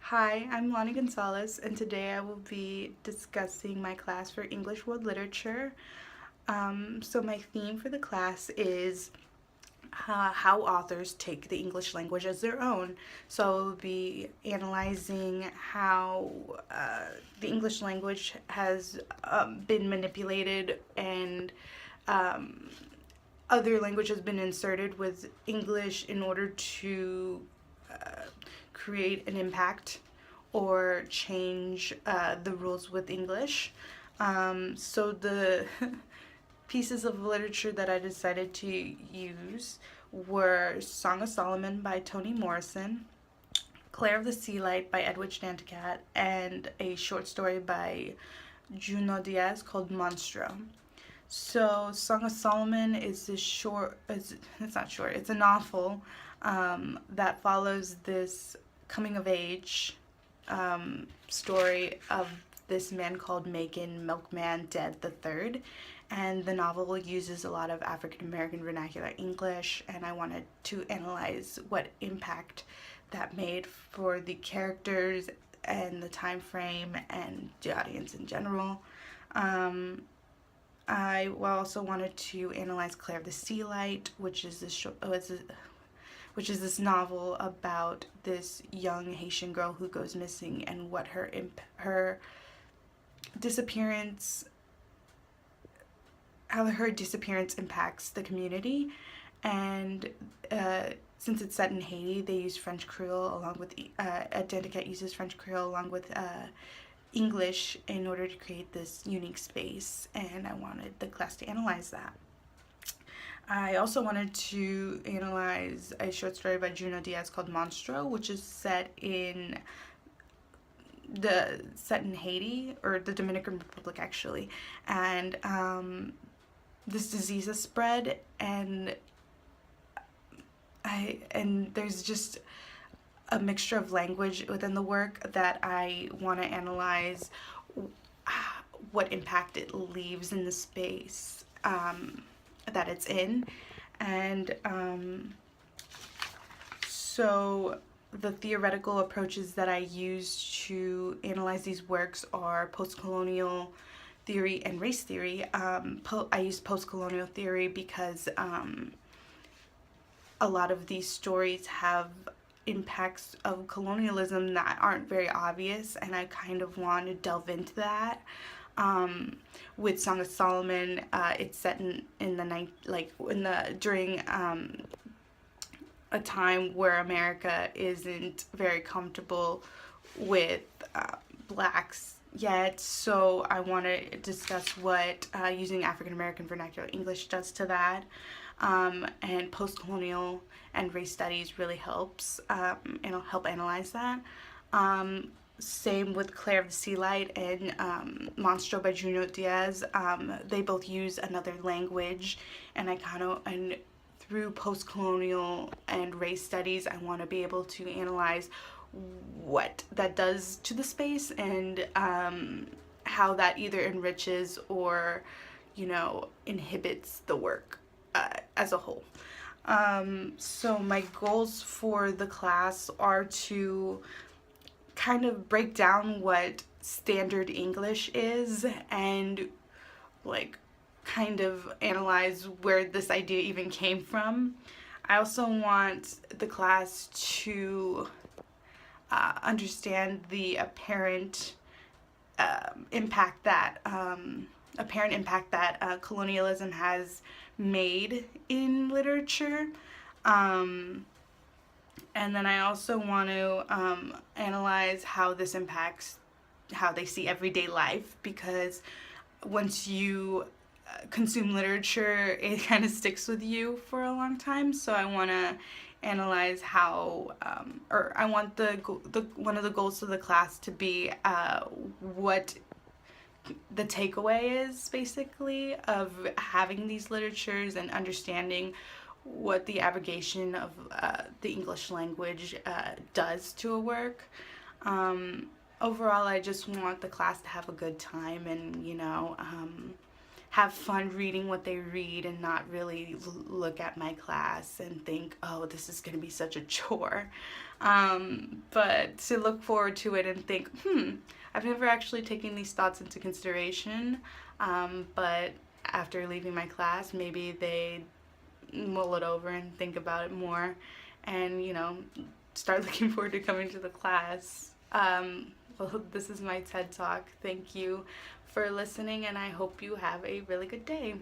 Hi, I'm Lonnie Gonzales, and today I will be discussing my class for English World Literature. So, my theme for the class is how authors take the English language as their own. So, I'll be analyzing how the English language has been manipulated and other language has been inserted with English in order to create an impact or change the rules with English. So the pieces of literature that I decided to use were Song of Solomon by Toni Morrison, Claire of the Sea Light by Edwidge Danticat, and a short story by Junot Diaz called Monstro. So, Song of Solomon is this it's not short, it's a novel that follows this coming of age story of this man called Macon Milkman Dead the Third. And the novel uses a lot of African American vernacular English, and I wanted to analyze what impact that made for the characters and the time frame and the audience in general. I also wanted to analyze Claire of the Sea Light, which is this novel about this young Haitian girl who goes missing and what her disappearance how her disappearance impacts the community. And since it's set in Haiti, they use French Creole along with Danticat uses French Creole along with English in order to create this unique space, and I wanted the class to analyze that. I also wanted to analyze a short story by Junot Diaz called Monstro, which is set in Haiti, or the Dominican Republic actually, and this disease has spread, and there's just a mixture of language within the work that I want to analyze what impact it leaves in the space that it's in. And so the theoretical approaches that I use to analyze these works are post-colonial theory and race theory. I use post-colonial theory because a lot of these stories have impacts of colonialism that aren't very obvious, and I kind of want to delve into that. With Song of Solomon, it's set in the night, like during a time where America isn't very comfortable with blacks yet, so I want to discuss what using African American vernacular English does to that. And post-colonial and race studies really helps, and it'll help analyze that. Same with Claire of the Sea Light and Monstro by Junot Diaz. They both use another language, and through post-colonial and race studies, I want to be able to analyze what that does to the space, and how that either enriches or, inhibits the work as a whole. So my goals for the class are to kind of break down what standard English is, and kind of analyze where this idea even came from. I also want the class to understand the apparent impact that colonialism has made in literature. And then I also want to analyze how this impacts how they see everyday life, because once you consume literature, it kind of sticks with you for a long time. So I want to analyze how, or I want one of the goals of the class to be what the takeaway is, basically, of having these literatures and understanding what the abrogation of the English language does to a work. Overall, I just want the class to have a good time and, have fun reading what they read and not really look at my class and think, oh, this is going to be such a chore. But to look forward to it and think, I've never actually taken these thoughts into consideration, but after leaving my class, maybe they mull it over and think about it more and, start looking forward to coming to the class. Well, this is my TED Talk. Thank you for listening, and I hope you have a really good day.